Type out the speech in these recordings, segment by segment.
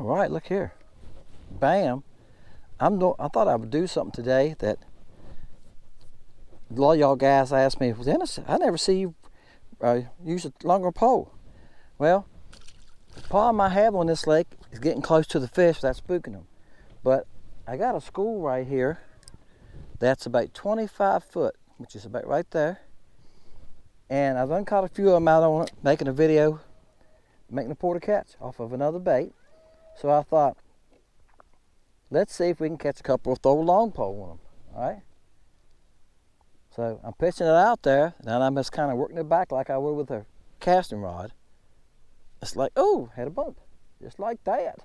All right, look here. Bam. I thought I would do something today that a lot of y'all guys asked me, Dennis, I never see you use a longer pole. Well, the problem I have on this lake is getting close to the fish without spooking them. But I got a school right here that's about 25 foot, which is about right there. And I've done caught a few of them out on it, making a video, making a porter catch off of another bait. So I thought, let's see if we can catch a couple, throw a long pole on them, all right? So I'm pitching it out there, and I'm just kind of working it back like I would with a casting rod. It's like, oh, had a bump, just like that.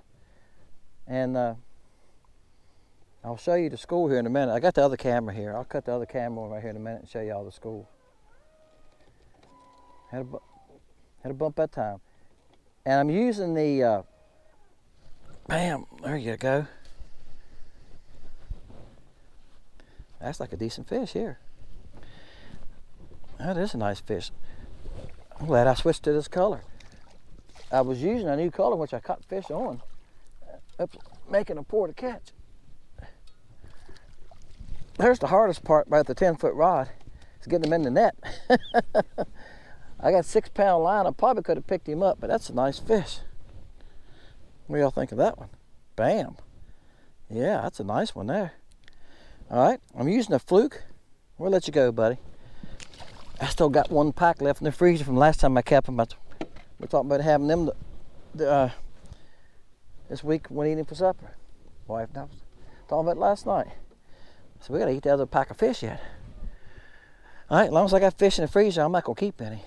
And I'll show you the school here in a minute. I got the other camera here. I'll cut the other camera on right here in a minute and show you all the school. Had a bump that time. And I'm using the, bam, there you go. That's like a decent fish here. That is a nice fish. I'm glad I switched to this color. I was using a new color which I caught fish on, making a pour to catch. There's the hardest part about the 10-foot rod, is getting them in the net. I got 6-pound line. I probably could have picked him up, but that's a nice fish. What do y'all think of that one? Bam. Yeah, that's a nice one there. All right, I'm using a fluke. We'll let you go, buddy. I still got one pack left in the freezer from last time I kept them. We're talking about having them this week when eating for supper. Wife and I was talking about it last night. So we gotta eat the other pack of fish yet. All right, as long as I got fish in the freezer, I'm not gonna keep any.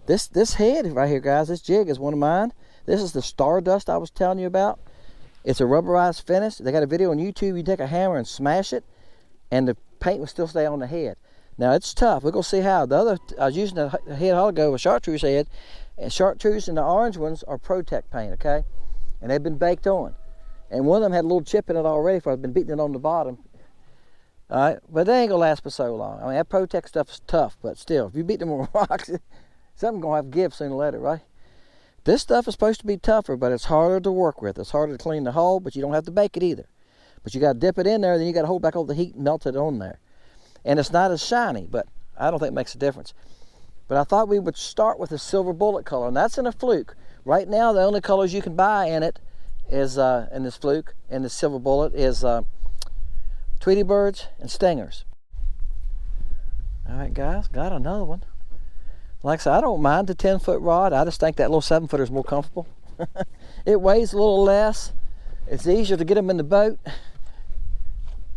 This head right here, guys, this jig is one of mine. This is the Stardust I was telling you about. It's a rubberized finish. They got a video on YouTube. You take a hammer and smash it, and the paint will still stay on the head. Now it's tough. We're gonna see how. The other, I was using the head a while ago, a chartreuse head, and chartreuse and the orange ones are Protect paint, okay? And they've been baked on. And one of them had a little chip in it already, for I've been beating it on the bottom. All right, but they ain't gonna last for so long. I mean, that Protect stuff is tough, but still, if you beat them with rocks, something's gonna have to give sooner or later, right? This stuff is supposed to be tougher, but it's harder to work with. It's harder to clean the hull, but you don't have to bake it either. But you gotta dip it in there, then you gotta hold back all the heat and melt it on there. And it's not as shiny, but I don't think it makes a difference. But I thought we would start with a silver bullet color, and that's in a fluke. Right now, the only colors you can buy in it is, in this fluke, in the silver bullet, is Tweety birds and stingers. All right, guys, got another one. Like I said, I don't mind the 10-foot rod. I just think that little 7-footer is more comfortable. It weighs a little less. It's easier to get them in the boat.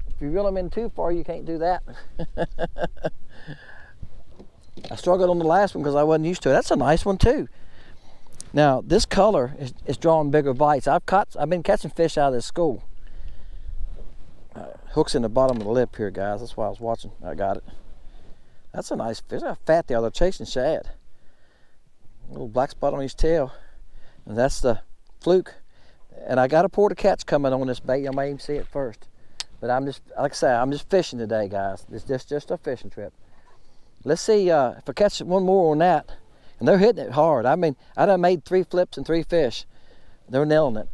If you reel them in too far, you can't do that. I struggled on the last one because I wasn't used to it. That's a nice one too. Now, this color is drawing bigger bites. I've been catching fish out of this school. Hook's in the bottom of the lip here, guys. That's why I was watching. I got it. That's a nice fish. How fat they are. They're chasing shad. A little black spot on his tail. And that's the fluke. And I got a porter catch coming on this bait. You may even see it first. But I'm just, like I say, I'm just fishing today, guys. It's just a fishing trip. Let's see if I catch one more on that. And they're hitting it hard. I mean, I done made 3 flips and 3 fish. They're nailing it.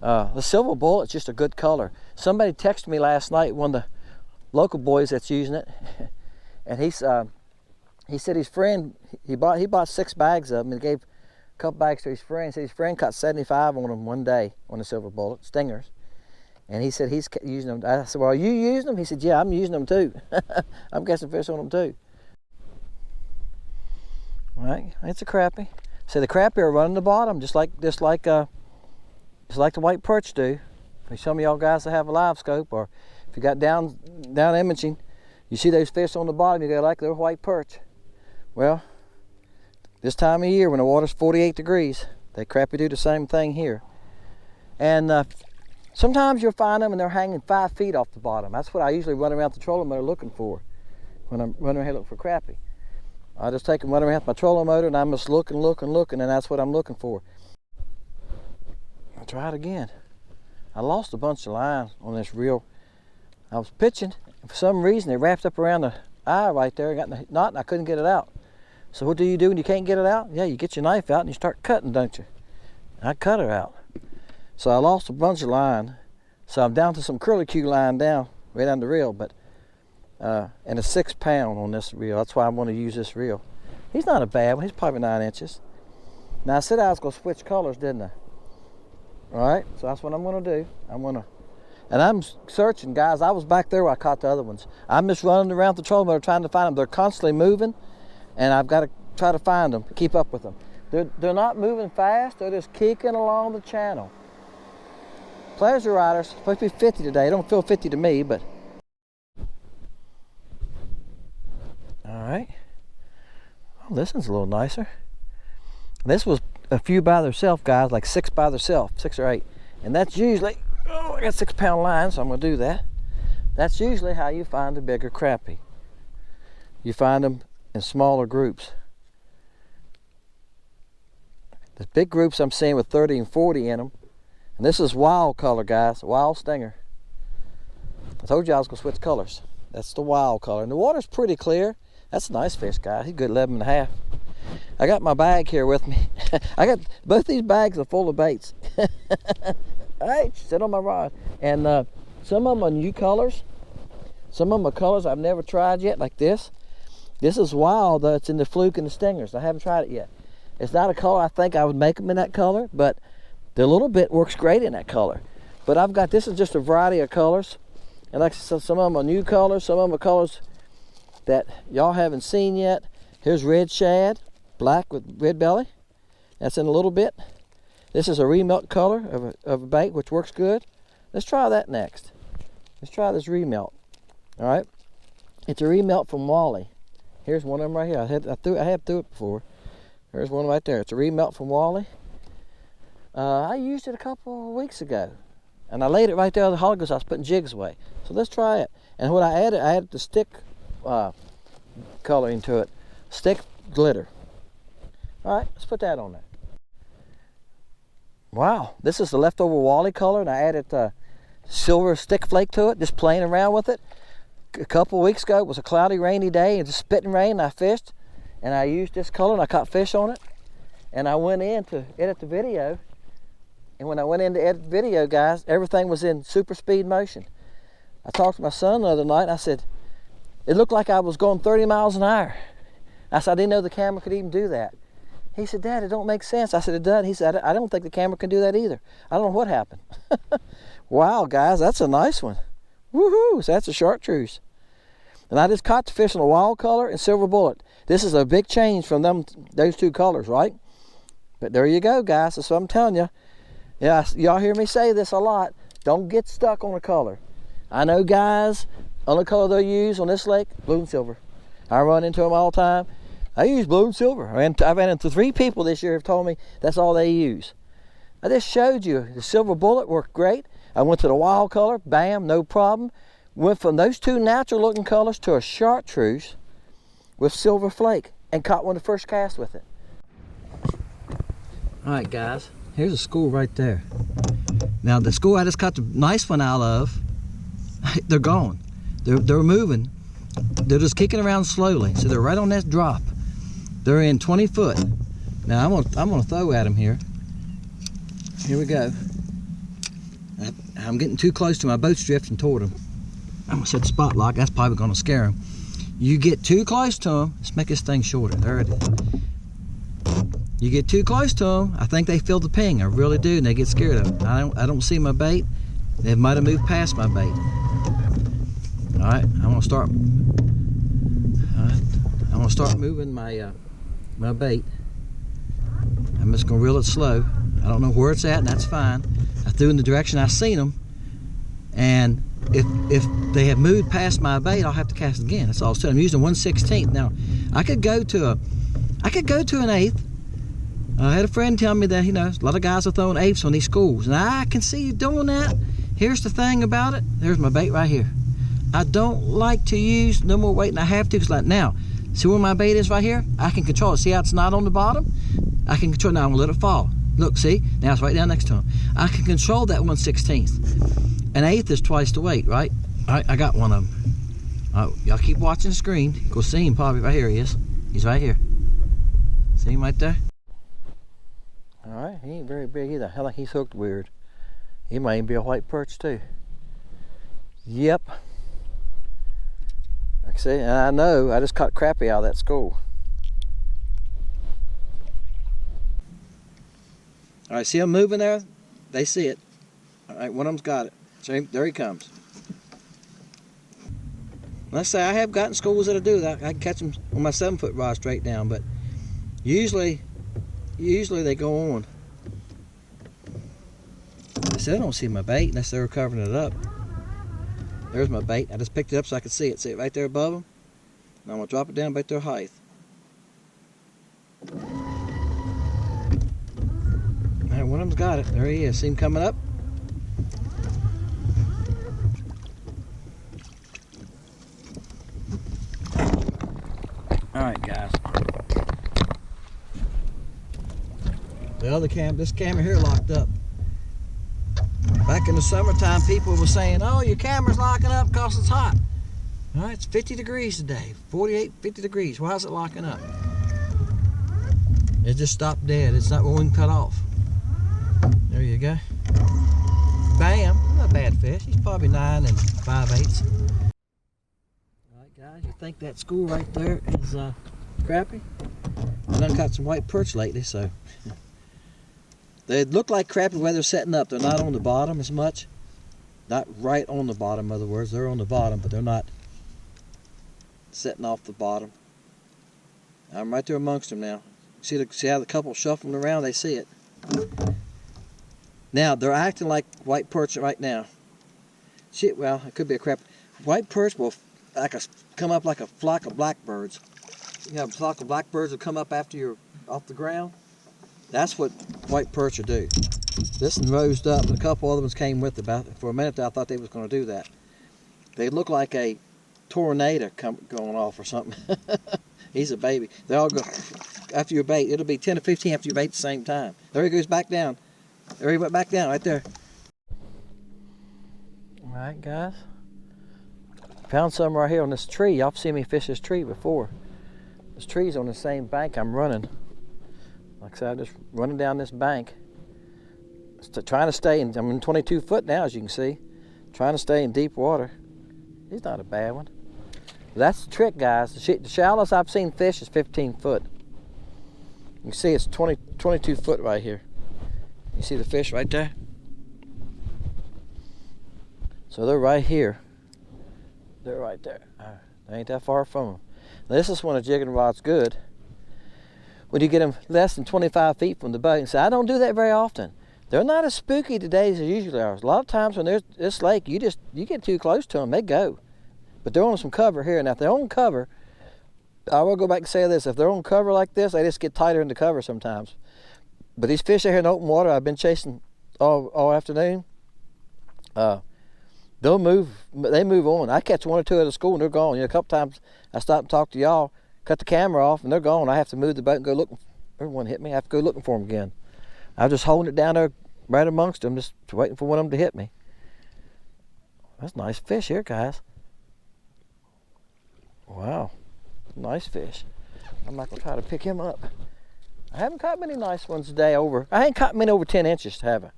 The silver bullet's just a good color. Somebody texted me last night, one of the local boys that's using it. And he said his friend, he bought 6 bags of them and gave a couple bags to his friend. He said his friend caught 75 on them one day on the silver bullet, stingers. And he said he's using them. I said, well, are you using them? He said, yeah, I'm using them too. I'm catching fish on them too. All right, it's a crappie. So the crappie are running the bottom, just like the white perch do. For some of y'all guys that have a live scope, or if you got down imaging, you see those fish on the bottom, you go like they're white perch. Well, this time of year when the water's 48 degrees, they crappie do the same thing here. And sometimes you'll find them and they're hanging 5 feet off the bottom. That's what I usually run around the trolling motor looking for when I'm running around looking for crappie. I just take and run around with my trolling motor and I'm just looking, and that's what I'm looking for. I'll try it again. I lost a bunch of line on this reel. I was pitching, and for some reason it wrapped up around the eye right there and got in the knot and I couldn't get it out. So what do you do when you can't get it out? Yeah, you get your knife out and you start cutting, don't you? I cut her out. So I lost a bunch of line. So I'm down to some curly Q line down, right on the reel, but and a 6 pound on this reel. That's why I want to use this reel. He's not a bad one. He's probably 9 inches. Now I said I was going to switch colors, didn't I? All right, so that's what I'm going to do. And I'm searching, guys. I was back there where I caught the other ones. I'm just running around the trolling motor trying to find them. They're constantly moving, and I've got to try to find them, keep up with them. They're not moving fast. They're just kicking along the channel. Pleasure riders, supposed to be 50 today. It don't feel 50 to me, but. All right. Well, this one's a little nicer. This was a few by themselves, guys, like 6 by themselves, 6 or 8. And that's usually, oh, I got 6 pound line, so I'm gonna do that. That's usually how you find a bigger crappie. You find them in smaller groups. The big groups I'm seeing with 30 and 40 in them. And this is wild color, guys, wild stinger. I told you I was gonna switch colors. That's the wild color. And the water's pretty clear. That's a nice fish, guys. He's a good 11 and a half. I got my bag here with me. I got both these bags are full of baits. All right, sit on my rod. And some of them are new colors. Some of them are colors I've never tried yet, like this. This is wild, though. It's in the fluke and the stingers. I haven't tried it yet. It's not a color I think I would make them in that color, but the little bit works great in that color. But I've got, this is just a variety of colors. And like I said, some of them are new colors. Some of them are colors that y'all haven't seen yet. Here's red shad, black with red belly. That's in a little bit. This is a remelt color of a bait, which works good. Let's try that next. Let's try this remelt. All right, it's a remelt from Wally. Here's one of them right here. I have threw it before. There's one right there. It's a remelt from Wally. I used it a couple of weeks ago, and I laid it right there on the hollow because I was putting jigs away. So let's try it. And what I added the stick color into it, stick glitter. All right, let's put that on there. Wow, this is the leftover Wally color, and I added silver stick flake to it, just playing around with it. A couple of weeks ago, it was a cloudy, rainy day, and just spitting rain, and I fished, and I used this color, and I caught fish on it. And I went in to edit the video, and when I went in to edit the video, guys, everything was in super speed motion. I talked to my son the other night, and I said, it looked like I was going 30 miles an hour. I said, I didn't know the camera could even do that. He said, Dad, it don't make sense. I said, it doesn't. He said, I don't think the camera can do that either. I don't know what happened. Wow, guys, that's a nice one. Woohoo, so that's a chartreuse. And I just caught the fish in a wild color and silver bullet. This is a big change from those two colors, right? But there you go, guys. That's what I'm telling you. Yeah, y'all hear me say this a lot. Don't get stuck on a color. I know guys, only color they'll use on this lake, blue and silver. I run into them all the time. I use blue and silver. I've ran into 3 people this year who have told me that's all they use. I just showed you the silver bullet worked great. I went to the wild color, bam, no problem. Went from those 2 natural looking colors to a chartreuse with silver flake and caught one of the first cast with it. All right, guys, here's a school right there. Now the school I just caught the nice one out of, they're gone. They're moving. They're just kicking around slowly. So they're right on that drop. They're in 20 foot. Now I'm gonna throw at them here. Here we go. I'm getting too close to my boat's drifting toward them. I'm gonna set the spot lock. That's probably gonna scare them. You get too close to them. Let's make this thing shorter. There it is. You get too close to them. I think they feel the ping. I really do, and they get scared of it. I don't see my bait. They might have moved past my bait. All right, I'm gonna start. All right, I'm gonna start moving my my bait. I'm just gonna reel it slow. I don't know where it's at, and that's fine. I threw in the direction I seen them, and if they have moved past my bait, I'll have to cast again. That's all I was telling. I'm using 1/16. Now, I could go to an 1/8. I had a friend tell me that, you know, a lot of guys are throwing 8ths on these schools, and I can see you doing that. Here's the thing about it. There's my bait right here. I don't like to use no more weight than I have to, because like now, see where my bait is right here? I can control it. See how it's not on the bottom? I can control it. Now I'm gonna let it fall. Look, see? Now it's right down next to him. I can control that 1/16. An 8th is twice the weight, right? All right, I got one of them. Y'all keep watching the screen. Go see him probably. Right here he is. He's right here. See him right there? Alright, he ain't very big either. I think he's hooked weird. He might even be a white perch too. Yep. Like I say, and I know I just caught Crappie out of that school. Alright, see him moving there? They see it. Alright, one of them's got it. So there he comes. Let's say I have gotten schools that'll do that. I can catch them on my 7-foot rod straight down, but usually they go on. I said I don't see my bait unless they were covering it up. There's my bait. I just picked it up so I could see it. See it right there above them? Now I'm going to drop it down about their height. Alright, one of them's got it. There he is. See him coming up? Alright, guys. The other this camera here locked up. Back in the summertime, people were saying, oh, your camera's locking up because it's hot. All right, it's 50 degrees today, 48, 50 degrees. Why is it locking up? It just stopped dead. It's not one cut off. There you go. Bam, not a bad fish. He's probably 9 5/8. All right, guys, you think that school right there is Crappie? I done caught some white perch lately, so. They look like Crappie where they're setting up. They're not on the bottom as much. Not right on the bottom, in other words. They're on the bottom, but they're not setting off the bottom. I'm right there amongst them now. See how the couple shuffling around? They see it. Now, they're acting like white perch right now. Shit, well, it could be a Crappie. White perch will come up like a flock of blackbirds. You have a flock of blackbirds that come up after you're off the ground. That's what white perch will do. This one rose up, and a couple other ones came with it. For a minute, I thought they was going to do that. They look like a tornado going off or something. He's a baby. They all go after your bait. It'll be 10 or 15 after your bait at the same time. There he goes back down. There he went back down, right there. All right, guys. Found some right here on this tree. Y'all seen me fish this tree before. This tree's on the same bank I'm running. Like I said, I'm just running down this bank. Trying to stay in, I'm in 22 foot now, as you can see. Trying to stay in deep water. He's not a bad one. That's the trick, guys. The shallowest I've seen fish is 15 foot. You can see it's 22 foot right here. You see the fish right there? So they're right here. They're right there. They ain't that far from them. Now, this is when a jigging rod's good. When you get them less than 25 feet from the boat. And say, I don't do that very often. They're not as spooky today as they usually are. A lot of times when there's this lake, you get too close to them, they go. But they're on some cover here. Now, if they're on cover, I will go back and say this. If they're on cover like this, they just get tighter in the cover sometimes. But these fish are here in open water I've been chasing all afternoon. They'll move. They move on. I catch one or two at the school and they're gone. You know, a couple times I stop and talk to y'all, cut the camera off, and they're gone. I have to move the boat and go looking. Everyone hit me. I have to go looking for them again. I was just holding it down there right amongst them, just waiting for one of them to hit me. That's nice fish here, guys. Wow, nice fish. I'm not gonna try to pick him up. I haven't caught many nice ones today I ain't caught many over 10 inches, have I?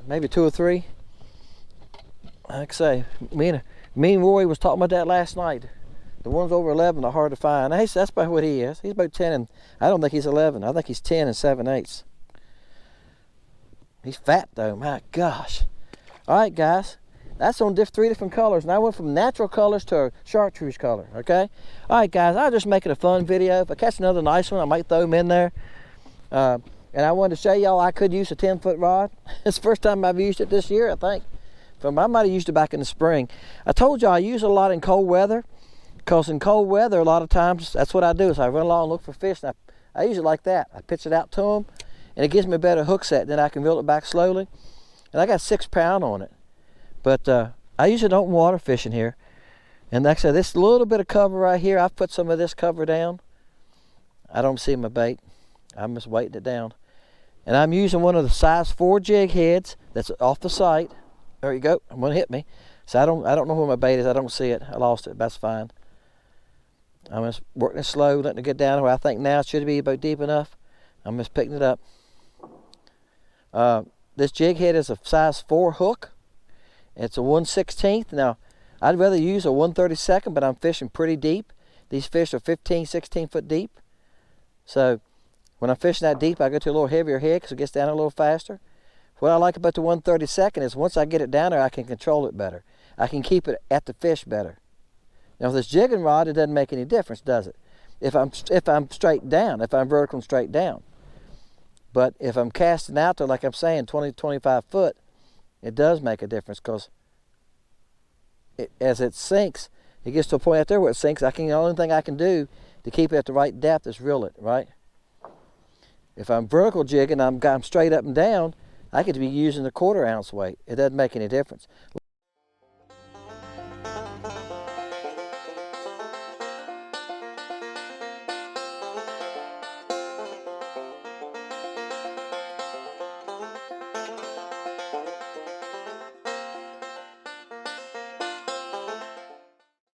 Maybe 2 or 3. Like I say, me and Roy was talking about that last night. The ones over 11 are hard to find. That's about what he is. He's about 10 and, I don't think he's 11. I think he's 10 and 7/8. He's fat though, my gosh. All right, guys. That's on 3 different colors. And I went from natural colors to a chartreuse color, okay? All right, guys, I was just making a fun video. If I catch another nice one, I might throw them in there. And I wanted to show y'all I could use a 10-foot rod. It's the first time I've used it this year, I think. I might have used it back in the spring. I told y'all I use it a lot in cold weather. Because in cold weather, a lot of times, that's what I do. Is I run along and look for fish. And I use it like that. I pitch it out to them. And it gives me a better hook set. Then I can reel it back slowly. And I got 6 pound on it. But I use it in open water fishing here. And like I said, this little bit of cover right here, I've put some of this cover down. I don't see my bait. I'm just weighting it down. And I'm using one of the size 4 jig heads that's off the site. There you go. One hit me. So I don't know where my bait is. I don't see it. I lost it. That's fine. I'm just working it slow, letting it get down to where I think now it should be about deep enough. I'm just picking it up. This jig head is a size 4 hook. It's a 1/16. Now, I'd rather use a 1/32, but I'm fishing pretty deep. These fish are 15, 16 foot deep. So when I'm fishing that deep, I go to a little heavier head because it gets down a little faster. What I like about the 1/32 is once I get it down there, I can control it better. I can keep it at the fish better. Now with this jigging rod, it doesn't make any difference, does it? If I'm straight down, if I'm vertical and straight down. But if I'm casting out there, like I'm saying, 20, 25 foot, it does make a difference because as it sinks, it gets to a point out there where it sinks. The only thing I can do to keep it at the right depth is reel it, right? If I'm vertical jigging, I'm straight up and down, I could be using a 1/4 ounce weight. It doesn't make any difference.